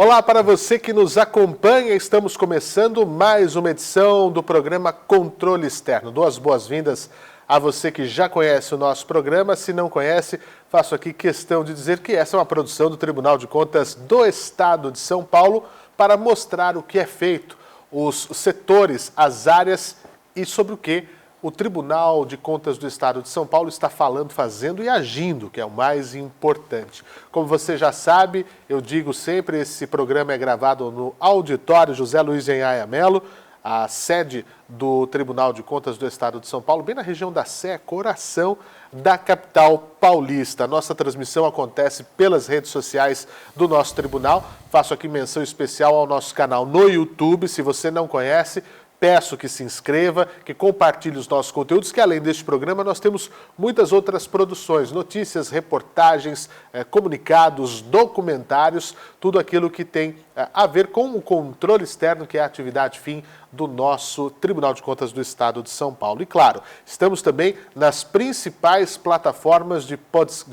Olá para você que nos acompanha, estamos começando mais uma edição do programa Controle Externo. Dou as boas-vindas a você que já conhece o nosso programa. Se não conhece, faço aqui questão de dizer que essa é uma produção do Tribunal de Contas do Estado de São Paulo para mostrar o que é feito, os setores, as áreas e sobre o que o Tribunal de Contas do Estado de São Paulo está falando, fazendo e agindo, que é o mais importante. Como você já sabe, eu digo sempre, esse programa é gravado no auditório José Luiz de Anhaia Melo, a sede do Tribunal de Contas do Estado de São Paulo, bem na região da Sé, coração da capital paulista. A nossa transmissão acontece pelas redes sociais do nosso tribunal. Faço aqui menção especial ao nosso canal no YouTube. Se você não conhece, peço que se inscreva, que compartilhe os nossos conteúdos, que além deste programa nós temos muitas outras produções, notícias, reportagens, comunicados, documentários, tudo aquilo que tem a ver com o controle externo, que é a atividade fim do nosso Tribunal de Contas do Estado de São Paulo. E claro, estamos também nas principais plataformas de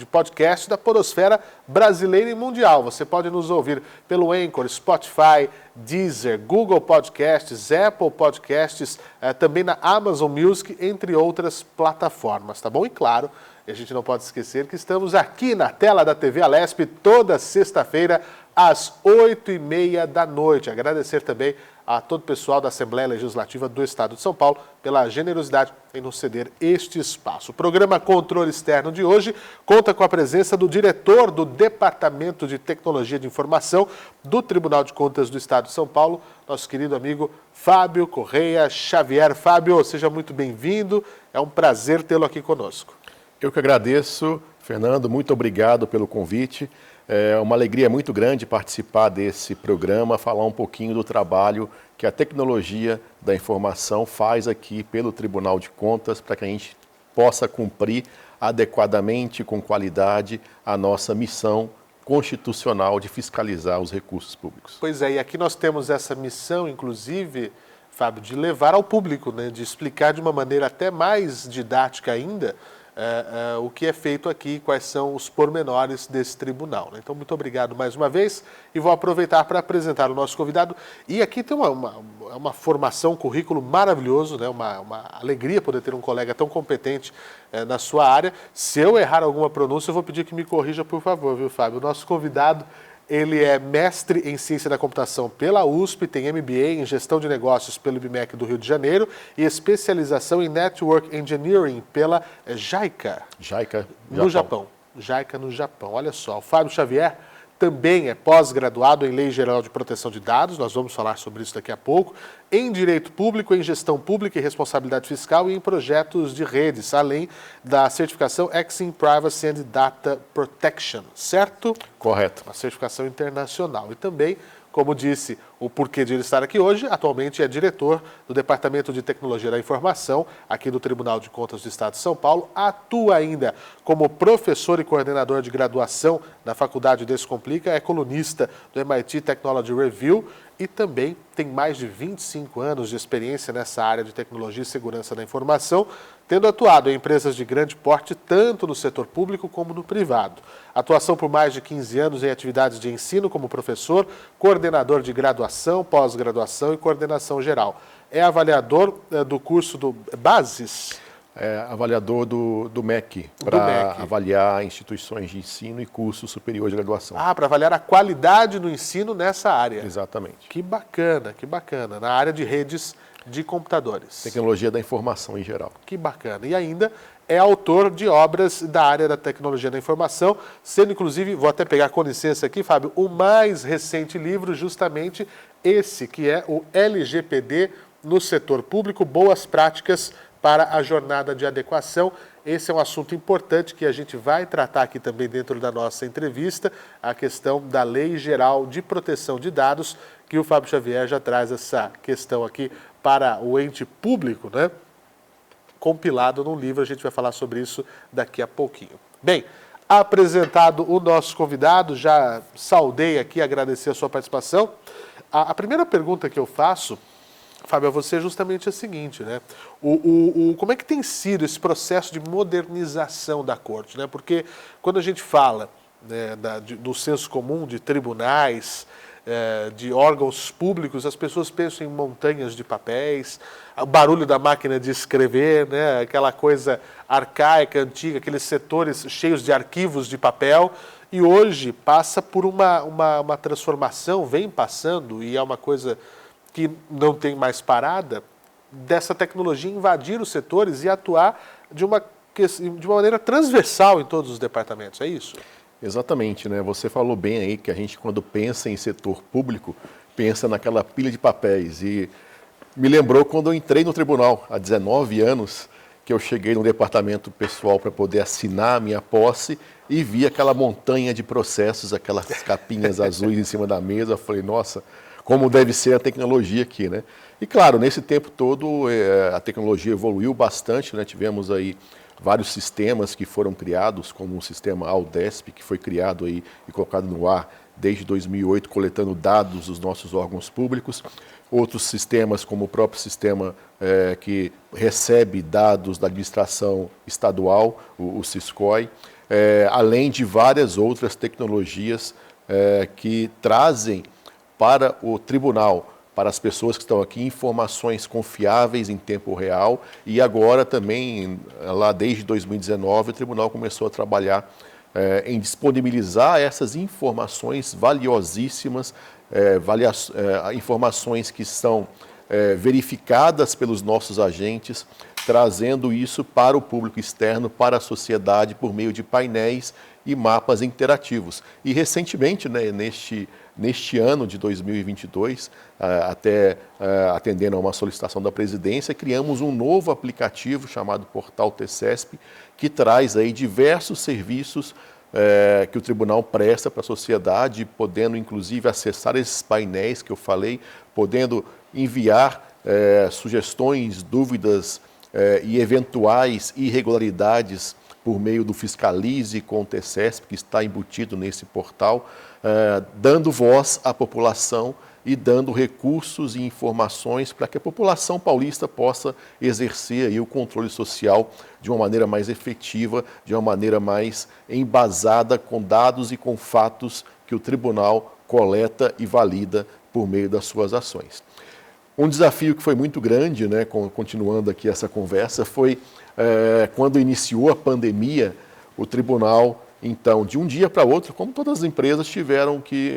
podcast da podosfera brasileira e mundial. Você pode nos ouvir pelo Anchor, Spotify, Deezer, Google Podcasts, Apple Podcasts, também na Amazon Music, entre outras plataformas, tá bom? E claro, a gente não pode esquecer que estamos aqui na tela da TV Alesp toda sexta-feira às 8h30 da noite. Agradecer também a todo o pessoal da Assembleia Legislativa do Estado de São Paulo pela generosidade em nos ceder este espaço. O programa Controle Externo de hoje conta com a presença do diretor do Departamento de Tecnologia de Informação do Tribunal de Contas do Estado de São Paulo, nosso querido amigo Fábio Correia Xavier. Fábio, seja muito bem-vindo, é um prazer tê-lo aqui conosco. Eu que agradeço, Fernando, muito obrigado pelo convite. É uma alegria muito grande participar desse programa, falar um pouquinho do trabalho que a tecnologia da informação faz aqui pelo Tribunal de Contas para que a gente possa cumprir adequadamente, com qualidade, a nossa missão constitucional de fiscalizar os recursos públicos. Pois é, e aqui nós temos essa missão, inclusive, Fábio, de levar ao público, né, de explicar de uma maneira até mais didática ainda, o que é feito aqui, quais são os pormenores desse tribunal. Né? Então, muito obrigado mais uma vez e vou aproveitar para apresentar o nosso convidado. E aqui tem uma formação, um currículo maravilhoso, né? Uma alegria poder ter um colega tão competente na sua área. Se eu errar alguma pronúncia, eu vou pedir que me corrija, por favor, viu, Fábio? O nosso convidado, ele é mestre em Ciência da Computação pela USP, tem MBA em Gestão de Negócios pelo IBMEC do Rio de Janeiro e especialização em Network Engineering pela JICA. JICA, no Japão. JICA no Japão. Olha só, o Fábio Xavier também é pós-graduado em Lei Geral de Proteção de Dados, nós vamos falar sobre isso daqui a pouco, em Direito Público, em Gestão Pública e Responsabilidade Fiscal e em Projetos de Redes, além da certificação Exim Privacy and Data Protection, certo? Correto. Uma certificação internacional. E também, como disse, o porquê de ele estar aqui hoje, atualmente é diretor do Departamento de Tecnologia da Informação, aqui do Tribunal de Contas do Estado de São Paulo, atua ainda como professor e coordenador de graduação na Faculdade Descomplica, é colunista do MIT Technology Review e também tem mais de 25 anos de experiência nessa área de tecnologia e segurança da informação, tendo atuado em empresas de grande porte, tanto no setor público como no privado. Atuação por mais de 15 anos em atividades de ensino como professor, coordenador de graduação, pós-graduação e coordenação geral. É avaliador do curso do Bases. É avaliador do MEC, para avaliar instituições de ensino e curso superior de graduação. Ah, para avaliar a qualidade do ensino nessa área. Exatamente. Que bacana, na área de redes de computadores. Tecnologia da informação em geral. Que bacana. E ainda é autor de obras da área da tecnologia da informação, sendo inclusive, vou até pegar com licença aqui, Fábio, o mais recente livro, justamente esse, que é o LGPD no setor público, Boas Práticas para a Jornada de Adequação. Esse é um assunto importante que a gente vai tratar aqui também dentro da nossa entrevista, a questão da Lei Geral de Proteção de Dados, que o Fábio Xavier já traz essa questão aqui para o ente público, né? Compilado num livro, a gente vai falar sobre isso daqui a pouquinho. Bem, apresentado o nosso convidado, já saudei aqui, agradecer a sua participação. A primeira pergunta que eu faço, Fábio, a você é justamente a seguinte, né? Como é que tem sido esse processo de modernização da corte, né? Porque quando a gente fala, né, do senso comum de tribunais, de órgãos públicos, as pessoas pensam em montanhas de papéis, o barulho da máquina de escrever, né? Aquela coisa arcaica, antiga, aqueles setores cheios de arquivos de papel, e hoje passa por uma transformação, vem passando, e é uma coisa que não tem mais parada, dessa tecnologia invadir os setores e atuar de uma maneira transversal em todos os departamentos, é isso? Exatamente, né? Você falou bem aí que a gente, quando pensa em setor público, pensa naquela pilha de papéis. E me lembrou quando eu entrei no tribunal, há 19 anos, que eu cheguei no departamento pessoal para poder assinar a minha posse e vi aquela montanha de processos, aquelas capinhas azuis em cima da mesa. Eu falei, nossa, como deve ser a tecnologia aqui, né? E claro, nesse tempo todo a tecnologia evoluiu bastante, né? Tivemos aí vários sistemas que foram criados, como o sistema Aldesp, que foi criado aí e colocado no ar desde 2008, coletando dados dos nossos órgãos públicos. Outros sistemas, como o próprio sistema que recebe dados da administração estadual, o Siscoi, além de várias outras tecnologias que trazem para o tribunal, para as pessoas que estão aqui, informações confiáveis em tempo real. E agora também, lá desde 2019, o tribunal começou a trabalhar em disponibilizar essas informações valiosíssimas, informações que são verificadas pelos nossos agentes, trazendo isso para o público externo, para a sociedade, por meio de painéis e mapas interativos. E recentemente, né, neste ano de 2022, até atendendo a uma solicitação da presidência, criamos um novo aplicativo chamado Portal TCESP, que traz aí diversos serviços que o tribunal presta para a sociedade, podendo inclusive acessar esses painéis que eu falei, podendo enviar sugestões, dúvidas e eventuais irregularidades por meio do Fiscalize com o TCESP, que está embutido nesse portal, dando voz à população e dando recursos e informações para que a população paulista possa exercer aí o controle social de uma maneira mais efetiva, de uma maneira mais embasada com dados e com fatos que o tribunal coleta e valida por meio das suas ações. Um desafio que foi muito grande, né, continuando aqui essa conversa, foi quando iniciou a pandemia, o tribunal, então, de um dia para outro, como todas as empresas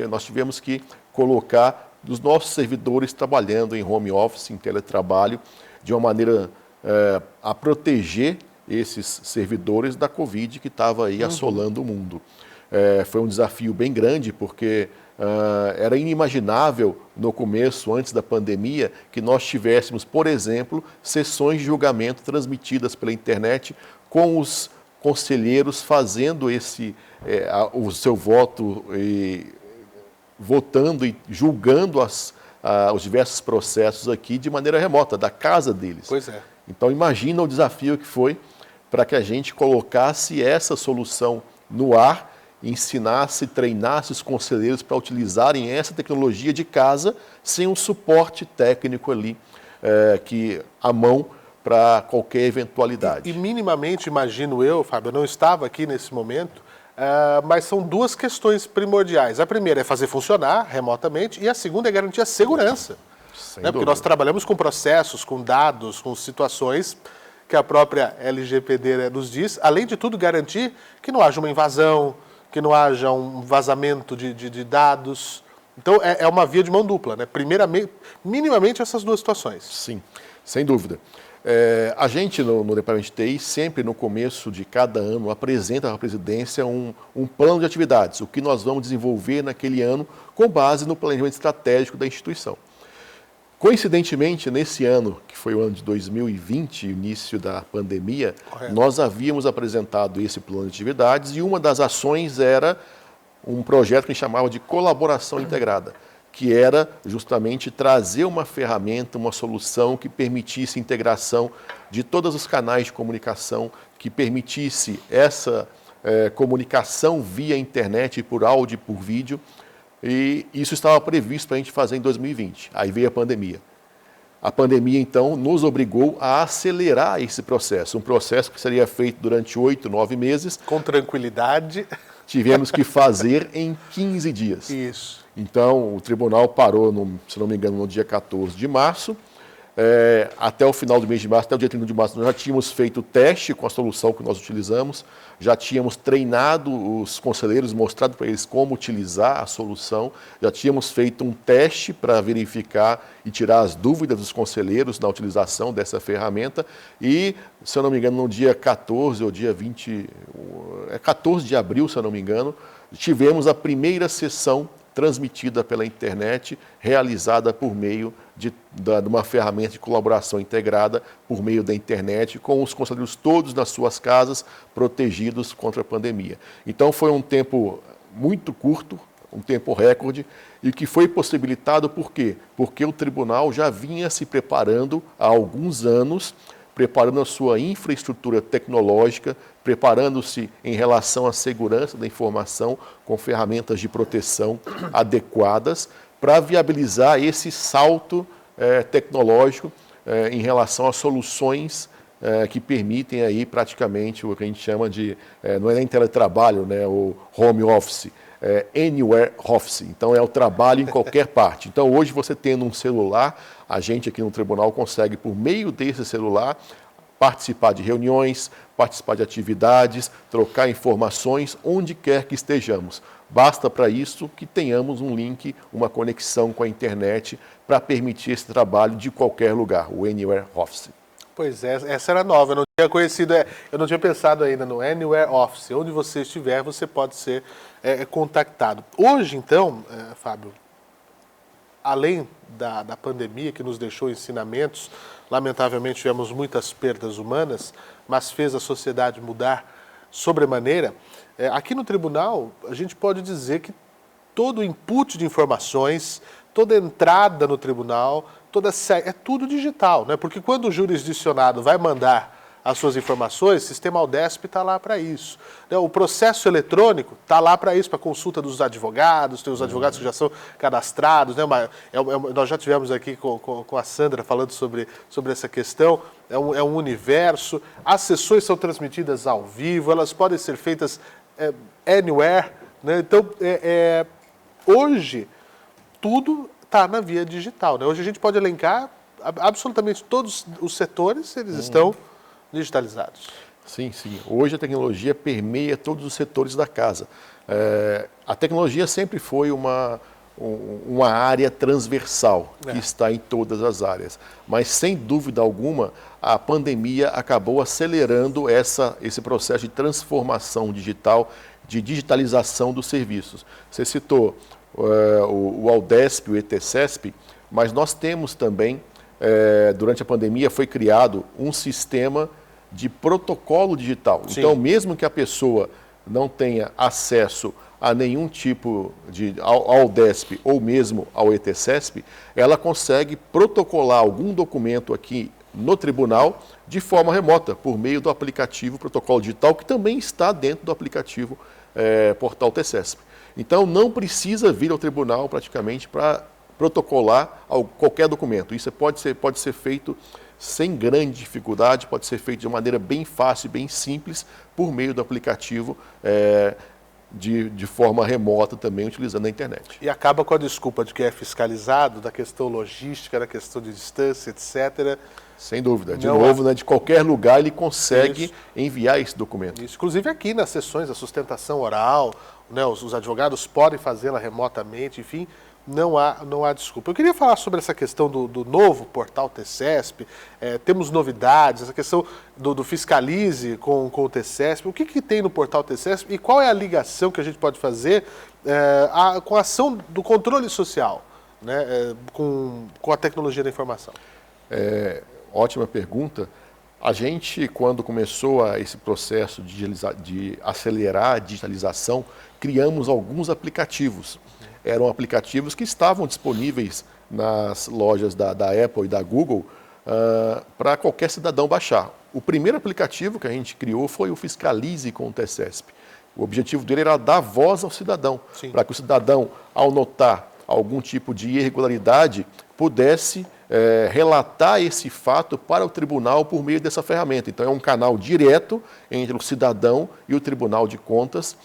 nós tivemos que colocar os nossos servidores trabalhando em home office, em teletrabalho, de uma maneira a proteger esses servidores da Covid que estava aí assolando o mundo. Foi um desafio bem grande, porque era inimaginável no começo, antes da pandemia, que nós tivéssemos, por exemplo, sessões de julgamento transmitidas pela internet com os conselheiros fazendo o seu voto, votando e julgando os diversos processos aqui de maneira remota, da casa deles. Pois é. Então imagina o desafio que foi para que a gente colocasse essa solução no ar, ensinasse, treinasse os conselheiros para utilizarem essa tecnologia de casa sem um suporte técnico ali à mão para qualquer eventualidade. E minimamente, imagino eu, Fábio, eu não estava aqui nesse momento, mas são duas questões primordiais. A primeira é fazer funcionar remotamente e a segunda é garantir a segurança. Porque nós trabalhamos com processos, com dados, com situações que a própria LGPD nos diz, além de tudo garantir que não haja uma invasão, que não haja um vazamento de dados. Então, é uma via de mão dupla, né? Primeiramente, minimamente essas duas situações. Sim, sem dúvida. A gente, no Departamento de TI, sempre no começo de cada ano, apresenta à presidência um plano de atividades, o que nós vamos desenvolver naquele ano, com base no planejamento estratégico da instituição. Coincidentemente, nesse ano, que foi o ano de 2020, início da pandemia, correto, nós havíamos apresentado esse plano de atividades e uma das ações era um projeto que a gente chamava de colaboração integrada, que era justamente trazer uma ferramenta, uma solução que permitisse a integração de todos os canais de comunicação, que permitisse essa comunicação via internet, por áudio e por vídeo. E isso estava previsto para a gente fazer em 2020. Aí veio a pandemia. A pandemia, então, nos obrigou a acelerar esse processo. Um processo que seria feito durante 8, 9 meses. Com tranquilidade. tivemos que fazer em 15 dias. Isso. Então, o tribunal parou, se não me engano, no dia 14 de março. Até o final do mês de março, até o dia 31 de março, nós já tínhamos feito o teste com a solução que nós utilizamos, já tínhamos treinado os conselheiros, mostrado para eles como utilizar a solução, já tínhamos feito um teste para verificar e tirar as dúvidas dos conselheiros na utilização dessa ferramenta e, se eu não me engano, no dia 14 ou dia 14 de abril, se eu não me engano, tivemos a primeira sessão transmitida pela internet, realizada por meio de uma ferramenta de colaboração integrada por meio da internet, com os conselheiros todos nas suas casas, protegidos contra a pandemia. Então foi um tempo muito curto, um tempo recorde, e que foi possibilitado por quê? Porque o tribunal já vinha se preparando há alguns anos, preparando a sua infraestrutura tecnológica, preparando-se em relação à segurança da informação com ferramentas de proteção adequadas para viabilizar esse salto tecnológico em relação a soluções que permitem aí praticamente o que a gente chama de, não é nem teletrabalho, né, o home office, anywhere office, então é o trabalho em qualquer parte. Então hoje você tendo um celular, a gente aqui no tribunal consegue por meio desse celular participar de reuniões, participar de atividades, trocar informações onde quer que estejamos. Basta para isso que tenhamos um link, uma conexão com a internet para permitir esse trabalho de qualquer lugar, o Anywhere Office. Pois é, essa era nova, eu não tinha conhecido, eu não tinha pensado ainda no Anywhere Office. Onde você estiver, você pode ser contactado. Hoje, então, Fábio, além da pandemia que nos deixou ensinamentos, lamentavelmente tivemos muitas perdas humanas, mas fez a sociedade mudar sobremaneira, aqui no tribunal a gente pode dizer que todo o input de informações, toda entrada no tribunal, é tudo digital, né? Porque quando o jurisdicionado vai mandar as suas informações, o sistema Aldesp está lá para isso. O processo eletrônico está lá para isso, para consulta dos advogados, tem os advogados que já são cadastrados, né? Nós já tivemos aqui com a Sandra falando sobre essa questão, é um universo, as sessões são transmitidas ao vivo, elas podem ser feitas anywhere, né? Então, hoje, tudo está na via digital, né? Hoje a gente pode elencar absolutamente todos os setores, eles estão digitalizados. Sim, sim. Hoje a tecnologia permeia todos os setores da casa. A tecnologia sempre foi uma área transversal, que está em todas as áreas. Mas, sem dúvida alguma, a pandemia acabou acelerando esse processo de transformação digital, de digitalização dos serviços. Você citou o Aldesp, o ETCESP, mas nós temos também, durante a pandemia, foi criado um sistema de protocolo digital. Sim. Então, mesmo que a pessoa não tenha acesso a nenhum tipo ao Aldesp ou mesmo ao ETCESP, ela consegue protocolar algum documento aqui no tribunal de forma remota, por meio do aplicativo Protocolo Digital, que também está dentro do aplicativo Portal TCESP. Então, não precisa vir ao tribunal praticamente para protocolar qualquer documento. Isso pode ser feito sem grande dificuldade, pode ser feito de maneira bem fácil e bem simples, por meio do aplicativo de forma remota também, utilizando a internet. E acaba com a desculpa de que é fiscalizado, da questão logística, da questão de distância, etc. Sem dúvida. De novo, né, de qualquer lugar ele consegue enviar esse documento. Isso. Inclusive aqui nas sessões da sustentação oral, né, os advogados podem fazê-la remotamente, enfim, não há desculpa. Eu queria falar sobre essa questão do novo portal TCESP, temos novidades, essa questão do fiscalize com o TCESP, o que tem no portal TCESP e qual é a ligação que a gente pode fazer com a ação do controle social, né, com a tecnologia da informação? Ótima pergunta. A gente, quando começou esse processo de acelerar a digitalização, criamos alguns aplicativos. Eram aplicativos que estavam disponíveis nas lojas da Apple e da Google para qualquer cidadão baixar. O primeiro aplicativo que a gente criou foi o Fiscalize com o TCESP. O objetivo dele era dar voz ao cidadão, para que o cidadão, ao notar algum tipo de irregularidade, pudesse relatar esse fato para o tribunal por meio dessa ferramenta. Então, é um canal direto entre o cidadão e o Tribunal de Contas,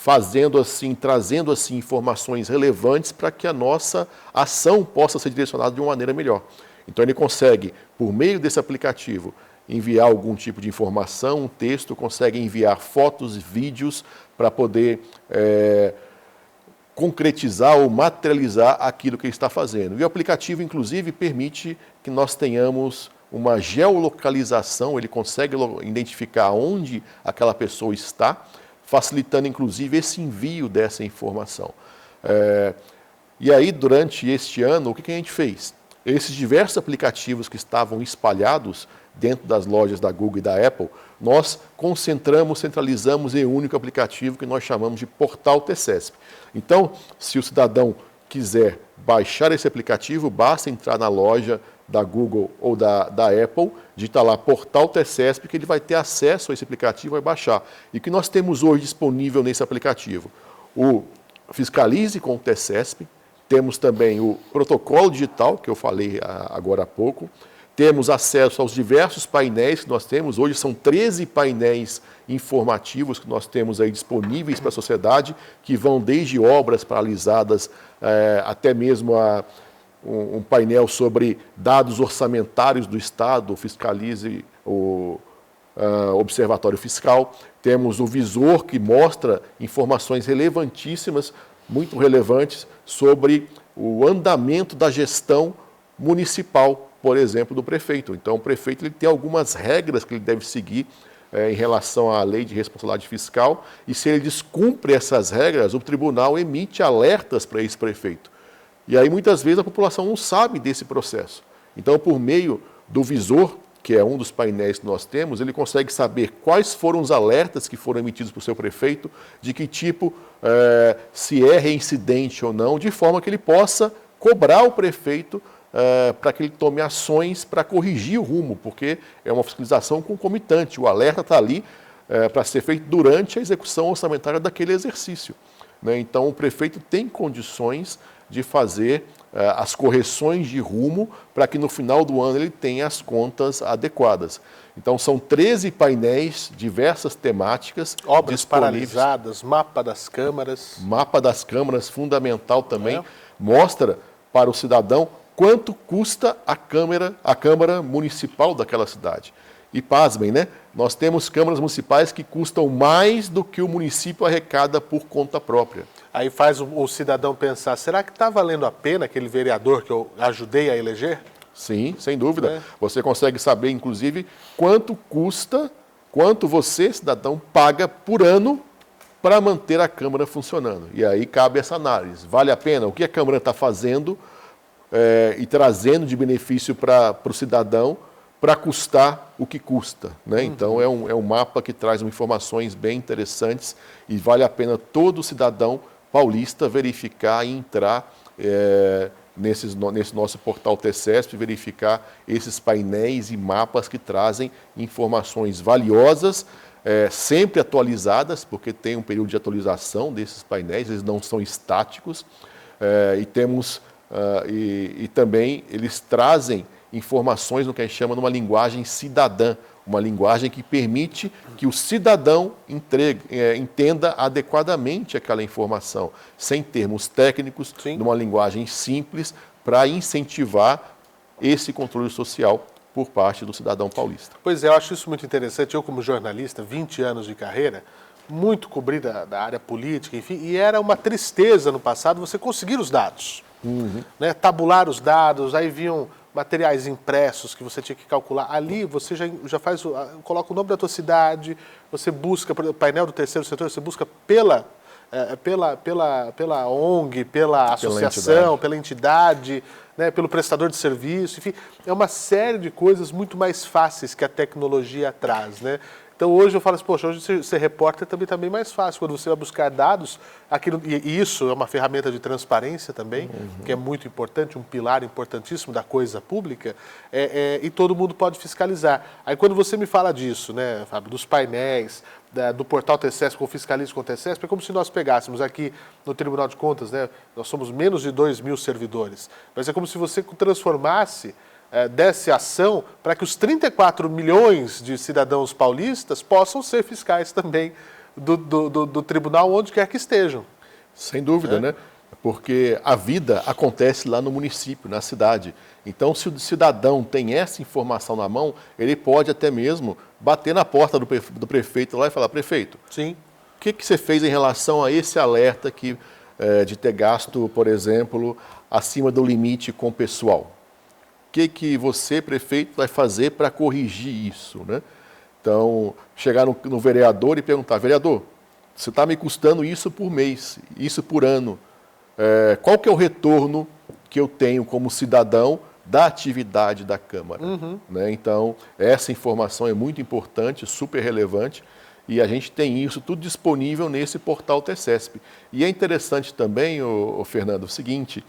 trazendo assim informações relevantes para que a nossa ação possa ser direcionada de uma maneira melhor. Então, ele consegue, por meio desse aplicativo, enviar algum tipo de informação, um texto, consegue enviar fotos, vídeos para poder concretizar ou materializar aquilo que ele está fazendo. E o aplicativo, inclusive, permite que nós tenhamos uma geolocalização, ele consegue identificar onde aquela pessoa está, facilitando, inclusive, esse envio dessa informação. E aí, durante este ano, o que a gente fez? Esses diversos aplicativos que estavam espalhados dentro das lojas da Google e da Apple, nós centralizamos em um único aplicativo que nós chamamos de Portal TCESP. Então, se o cidadão quiser baixar esse aplicativo, basta entrar na loja da Google ou da Apple, digitar lá Portal TCESP, que ele vai ter acesso a esse aplicativo e vai baixar. E o que nós temos hoje disponível nesse aplicativo? O Fiscalize com o TCESP, temos também o protocolo digital, que eu falei agora há pouco, temos acesso aos diversos painéis que nós temos, hoje são 13 painéis informativos que nós temos aí disponíveis para a sociedade, que vão desde obras paralisadas até mesmo um painel sobre dados orçamentários do Estado, o Fiscalize, o Observatório Fiscal. Temos o Visor, que mostra informações relevantíssimas, muito relevantes, sobre o andamento da gestão municipal, por exemplo, do prefeito. Então, o prefeito ele tem algumas regras que ele deve seguir em relação à lei de responsabilidade fiscal, e se ele descumpre essas regras, o tribunal emite alertas para esse prefeito. E aí, muitas vezes, a população não sabe desse processo. Então, por meio do Visor, que é um dos painéis que nós temos, ele consegue saber quais foram os alertas que foram emitidos para o seu prefeito, de que tipo, se é reincidente ou não, de forma que ele possa cobrar o prefeito para que ele tome ações para corrigir o rumo, porque é uma fiscalização concomitante. O alerta está ali para ser feito durante a execução orçamentária daquele exercício, né? Então, o prefeito tem condições de fazer as correções de rumo para que no final do ano ele tenha as contas adequadas. Então, são 13 painéis, diversas temáticas. Obras paralisadas, mapa das câmaras. Mapa das câmaras, fundamental também, mostra para o cidadão quanto custa a Câmara Municipal daquela cidade. E pasmem, né? Nós temos câmaras municipais que custam mais do que o município arrecada por conta própria. Aí faz o cidadão pensar, será que está valendo a pena aquele vereador que eu ajudei a eleger? Sim, sem dúvida. Você consegue saber, inclusive, quanto custa, quanto você, cidadão, paga por ano para manter a Câmara funcionando. E aí cabe essa análise. Vale a pena? O que a Câmara está fazendo e trazendo de benefício para o cidadão para custar o que custa, né? Então, é um mapa que traz informações bem interessantes e vale a pena todo cidadão paulista verificar e entrar nesse nosso portal TCESP, verificar esses painéis e mapas que trazem informações valiosas, sempre atualizadas, porque tem um período de atualização desses painéis, eles não são estáticos, e também eles trazem informações no que a gente chama de uma linguagem cidadã, uma linguagem que permite que o cidadão entenda adequadamente aquela informação, sem termos técnicos, numa linguagem simples, para incentivar esse controle social por parte do cidadão paulista. Pois é, eu acho isso muito interessante. Eu, como jornalista, 20 anos de carreira, muito cobri da área política, enfim, e era uma tristeza no passado você conseguir os dados, né? Tabular os dados, aí vinham materiais impressos que você tinha que calcular. Ali você já coloca o nome da tua cidade, você busca, o painel do terceiro setor, você busca pela ONG, pela associação, pela entidade, né, pelo prestador de serviço, enfim, é uma série de coisas muito mais fáceis que a tecnologia traz, né? Então hoje eu falo assim, poxa, hoje ser repórter também está bem mais fácil. Quando você vai buscar dados, e isso é uma ferramenta de transparência também, que é muito importante, um pilar importantíssimo da coisa pública, e todo mundo pode fiscalizar. Aí quando você me fala disso, né, Fábio, dos painéis, do portal TCESP com Fiscalize com o TCESP, é como se nós pegássemos aqui no Tribunal de Contas, né, nós somos menos de 2.000 servidores, mas é como se você transformasse, desse ação para que os 34 milhões de cidadãos paulistas possam ser fiscais também do tribunal, onde quer que estejam. Sem dúvida, né? Porque a vida acontece lá no município, na cidade. Então, se o cidadão tem essa informação na mão, ele pode até mesmo bater na porta do prefeito lá e falar, prefeito, sim, o que você fez em relação a esse alerta aqui, de ter gasto, por exemplo, acima do limite com o pessoal? O que você, prefeito, vai fazer para corrigir isso, né? Então, chegar no vereador e perguntar, vereador, você está me custando isso por mês, isso por ano. Qual que é o retorno que eu tenho como cidadão da atividade da Câmara? Né? Então, essa informação é muito importante, super relevante, e a gente tem isso tudo disponível nesse portal TCESP. E é interessante também, Fernando, o seguinte,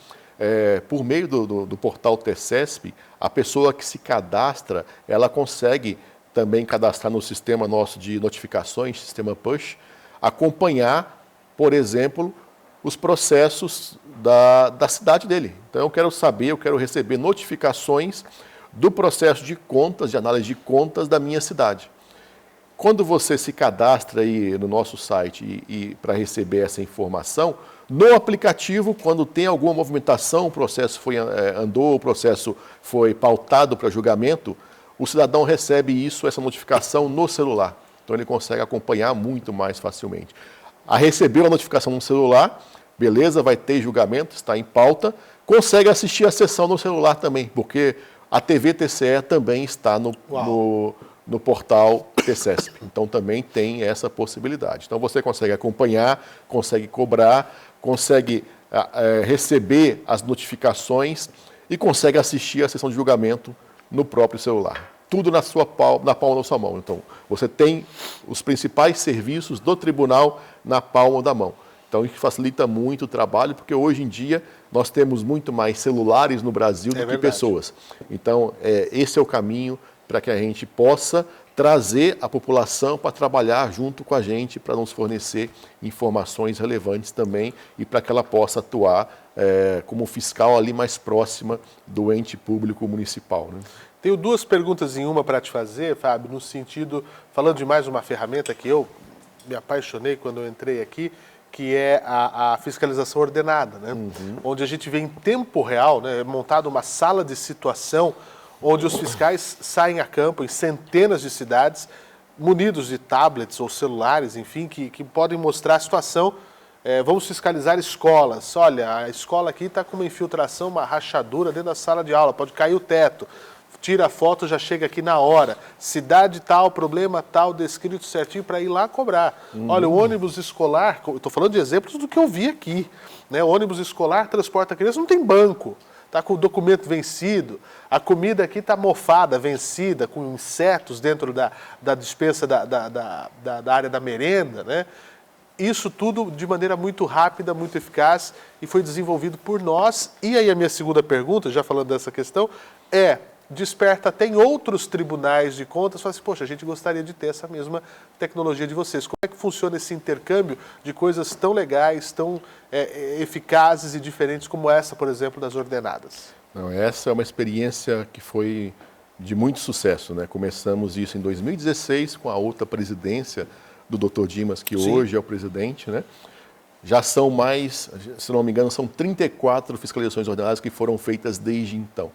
por meio do portal TCESP, a pessoa que se cadastra, ela consegue também cadastrar no sistema nosso de notificações, sistema push, acompanhar, por exemplo, os processos da cidade dele. Então eu quero saber, eu quero receber notificações do processo de contas, de análise de contas da minha cidade. Quando você se cadastra aí no nosso site e para receber essa informação, no aplicativo, quando tem alguma movimentação, o processo andou, o processo foi pautado para julgamento, o cidadão recebe essa notificação no celular. Então ele consegue acompanhar muito mais facilmente. Recebeu a notificação no celular, beleza, vai ter julgamento, está em pauta, consegue assistir a sessão no celular também, porque a TV TCE também está no portal TCESP. Então também tem essa possibilidade. Então você consegue acompanhar, consegue cobrar, consegue receber as notificações e consegue assistir a sessão de julgamento no próprio celular. Tudo na palma da sua mão. Então, você tem os principais serviços do tribunal na palma da mão. Então, isso facilita muito o trabalho, porque hoje em dia nós temos muito mais celulares no Brasil do que pessoas. Então, esse é o caminho para que a gente possa trazer a população para trabalhar junto com a gente, para nos fornecer informações relevantes também e para que ela possa atuar como fiscal ali mais próxima do ente público municipal, né? Tenho duas perguntas em uma para te fazer, Fábio, no sentido, falando de mais uma ferramenta que eu me apaixonei quando eu entrei aqui, que é a fiscalização ordenada, né? Onde a gente vê em tempo real, né, montada uma sala de situação, onde os fiscais saem a campo em centenas de cidades, munidos de tablets ou celulares, enfim, que podem mostrar a situação. Vamos fiscalizar escolas. Olha, a escola aqui está com uma infiltração, uma rachadura dentro da sala de aula, pode cair o teto. Tira a foto, já chega aqui na hora. Cidade tal, problema tal, descrito certinho para ir lá cobrar. Olha, o ônibus escolar, estou falando de exemplos do que eu vi aqui, né? O ônibus escolar transporta criança, não tem banco, está com o documento vencido, a comida aqui está mofada, vencida, com insetos dentro da dispensa da área da merenda, né? Isso tudo de maneira muito rápida, muito eficaz e foi desenvolvido por nós. E aí a minha segunda pergunta, já falando dessa questão, desperta até em outros tribunais de contas, fala assim, poxa, a gente gostaria de ter essa mesma tecnologia de vocês. Como é que funciona esse intercâmbio de coisas tão legais, tão eficazes e diferentes como essa, por exemplo, das ordenadas? Não, essa é uma experiência que foi de muito sucesso, né? Começamos isso em 2016 com a outra presidência do Dr. Dimas, que Sim. hoje é o presidente, né? Já são mais, se não me engano, são 34 fiscalizações ordenadas que foram feitas desde então.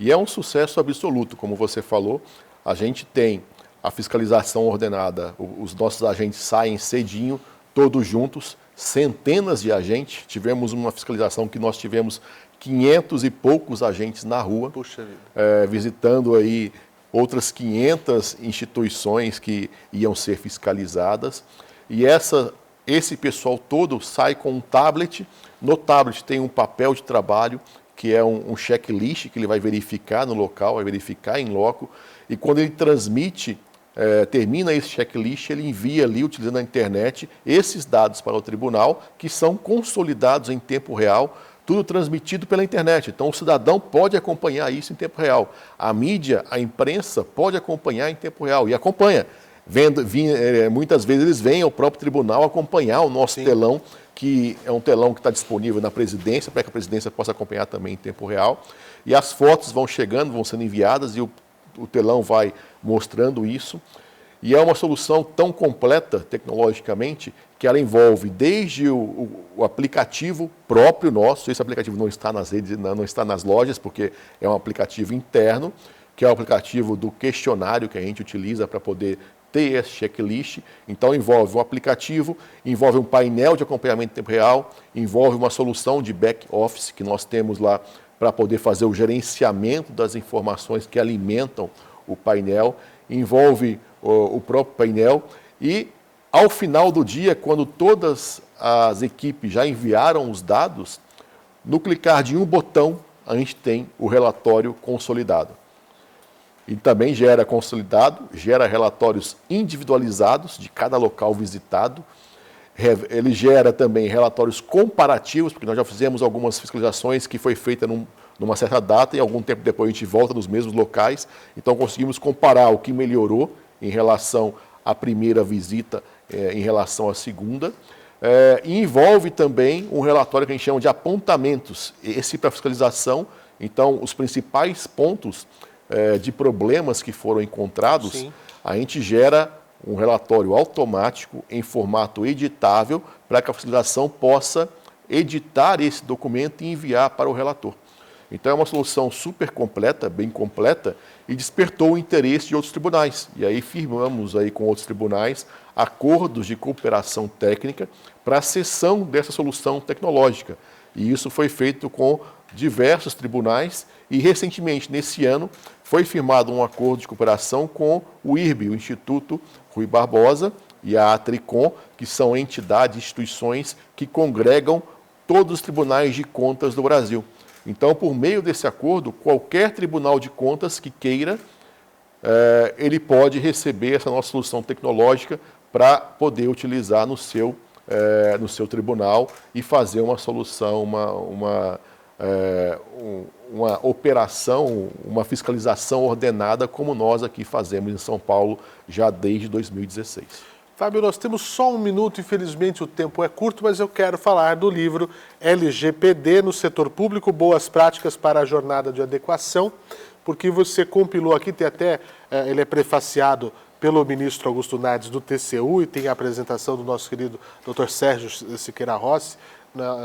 E é um sucesso absoluto, como você falou, a gente tem a fiscalização ordenada, os nossos agentes saem cedinho, todos juntos, centenas de agentes, tivemos uma fiscalização que nós tivemos 500 e poucos agentes na rua, Puxa vida. visitando aí outras 500 instituições que iam ser fiscalizadas, e esse pessoal todo sai com um tablet, no tablet tem um papel de trabalho, que é um checklist que ele vai verificar no local, vai verificar em loco, e quando ele transmite termina esse checklist, ele envia ali, utilizando a internet, esses dados para o tribunal, que são consolidados em tempo real, tudo transmitido pela internet. Então, o cidadão pode acompanhar isso em tempo real. A mídia, a imprensa, pode acompanhar em tempo real e acompanha. Muitas vezes eles vêm ao próprio tribunal acompanhar o nosso telão, que é um telão que está disponível na presidência, para que a presidência possa acompanhar também em tempo real. E as fotos vão chegando, vão sendo enviadas e o telão vai mostrando isso. E é uma solução tão completa tecnologicamente que ela envolve desde o aplicativo próprio nosso. Esse aplicativo não está nas redes, não está nas lojas, porque é um aplicativo interno, que é o aplicativo do questionário que a gente utiliza para poder ter esse checklist. Então envolve um aplicativo, envolve um painel de acompanhamento em tempo real, envolve uma solução de back-office que nós temos lá para poder fazer o gerenciamento das informações que alimentam o painel, envolve o próprio painel e, ao final do dia, quando todas as equipes já enviaram os dados, no clicar de um botão, a gente tem o relatório consolidado. E também gera consolidado, gera relatórios individualizados de cada local visitado. Ele gera também relatórios comparativos, porque nós já fizemos algumas fiscalizações que foi feita numa certa data e algum tempo depois a gente volta nos mesmos locais. Então conseguimos comparar o que melhorou em relação à primeira visita, em relação à segunda. E envolve também um relatório que a gente chama de apontamentos, esse para fiscalização. Então, os principais pontos de problemas que foram encontrados, sim, a gente gera um relatório automático em formato editável para que a fiscalização possa editar esse documento e enviar para o relator. Então é uma solução super completa, bem completa, e despertou o interesse de outros tribunais. E aí firmamos aí com outros tribunais acordos de cooperação técnica para a cessão dessa solução tecnológica. E isso foi feito com diversos tribunais e recentemente, nesse ano, foi firmado um acordo de cooperação com o IRB, o Instituto Rui Barbosa, e a Atricom, que são entidades, instituições que congregam todos os tribunais de contas do Brasil. Então, por meio desse acordo, qualquer tribunal de contas que queira, ele pode receber essa nossa solução tecnológica para poder utilizar no seu tribunal e fazer uma solução, uma operação, uma fiscalização ordenada, como nós aqui fazemos em São Paulo já desde 2016. Fábio, nós temos só um minuto, infelizmente o tempo é curto, mas eu quero falar do livro LGPD no setor público, boas práticas para a jornada de adequação, porque você compilou aqui, tem até, ele é prefaciado pelo ministro Augusto Nardes do TCU e tem a apresentação do nosso querido Dr. Sérgio Siqueira Rossi,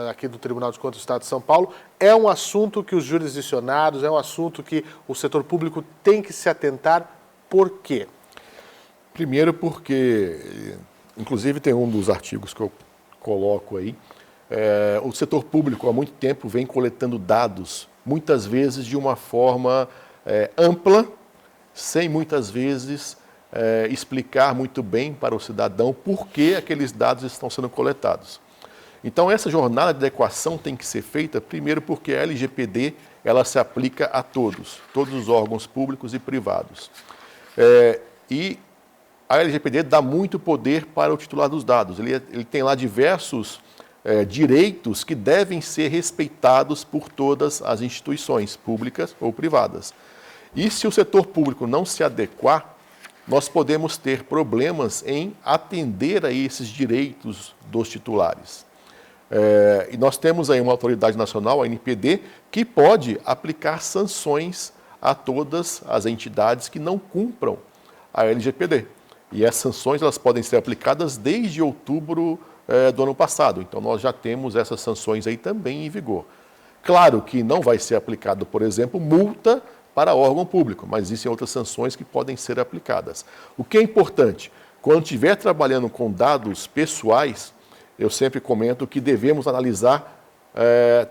aqui do Tribunal de Contas do Estado de São Paulo. É um assunto que os jurisdicionados, é um assunto que o setor público tem que se atentar. Por quê? Primeiro porque, inclusive tem um dos artigos que eu coloco aí, o setor público há muito tempo vem coletando dados, muitas vezes de uma forma ampla, sem muitas vezes explicar muito bem para o cidadão por que aqueles dados estão sendo coletados. Então essa jornada de adequação tem que ser feita primeiro porque a LGPD ela se aplica a todos os órgãos públicos e privados. E a LGPD dá muito poder para o titular dos dados. Ele tem lá diversos direitos que devem ser respeitados por todas as instituições públicas ou privadas. E se o setor público não se adequar, nós podemos ter problemas em atender a esses direitos dos titulares. E nós temos aí uma autoridade nacional, a ANPD, que pode aplicar sanções a todas as entidades que não cumpram a LGPD. E as sanções elas podem ser aplicadas desde outubro do ano passado. Então, nós já temos essas sanções aí também em vigor. Claro que não vai ser aplicado, por exemplo, multa para órgão público, mas existem outras sanções que podem ser aplicadas. O que é importante, quando estiver trabalhando com dados pessoais, eu sempre comento que devemos analisar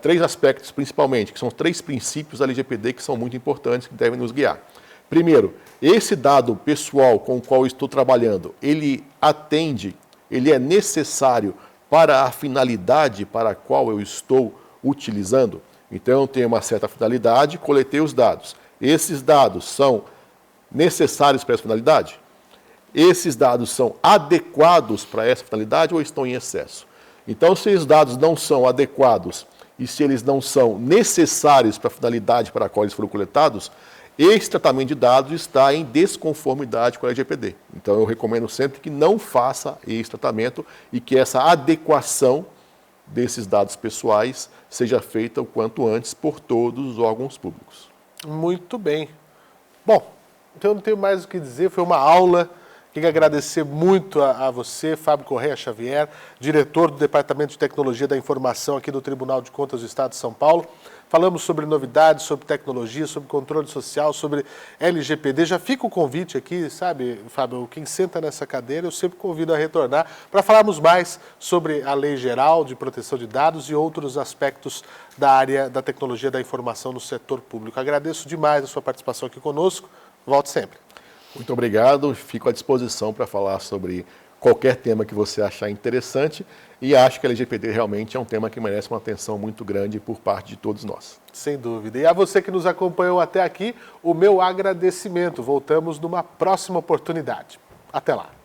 3 aspectos, principalmente, que são 3 princípios da LGPD que são muito importantes, que devem nos guiar. Primeiro, esse dado pessoal com o qual eu estou trabalhando, ele é necessário para a finalidade para a qual eu estou utilizando? Então, eu tenho uma certa finalidade, coletei os dados. Esses dados são necessários para essa finalidade? esses dados são adequados para essa finalidade ou estão em excesso. Então, se os dados não são adequados e se eles não são necessários para a finalidade para a qual eles foram coletados, esse tratamento de dados está em desconformidade com a LGPD. Então, eu recomendo sempre que não faça esse tratamento e que essa adequação desses dados pessoais seja feita o quanto antes por todos os órgãos públicos. Muito bem. Bom, então eu não tenho mais o que dizer, foi uma aula. Quero agradecer muito a você, Fábio Correia Xavier, diretor do Departamento de Tecnologia da Informação aqui do Tribunal de Contas do Estado de São Paulo. Falamos sobre novidades, sobre tecnologia, sobre controle social, sobre LGPD. Já fica o convite aqui, sabe, Fábio, quem senta nessa cadeira, eu sempre convido a retornar para falarmos mais sobre a Lei Geral de Proteção de Dados e outros aspectos da área da tecnologia da informação no setor público. Agradeço demais a sua participação aqui conosco. Volte sempre. Muito obrigado, fico à disposição para falar sobre qualquer tema que você achar interessante e acho que a LGPD realmente é um tema que merece uma atenção muito grande por parte de todos nós. Sem dúvida. E a você que nos acompanhou até aqui, o meu agradecimento. Voltamos numa próxima oportunidade. Até lá.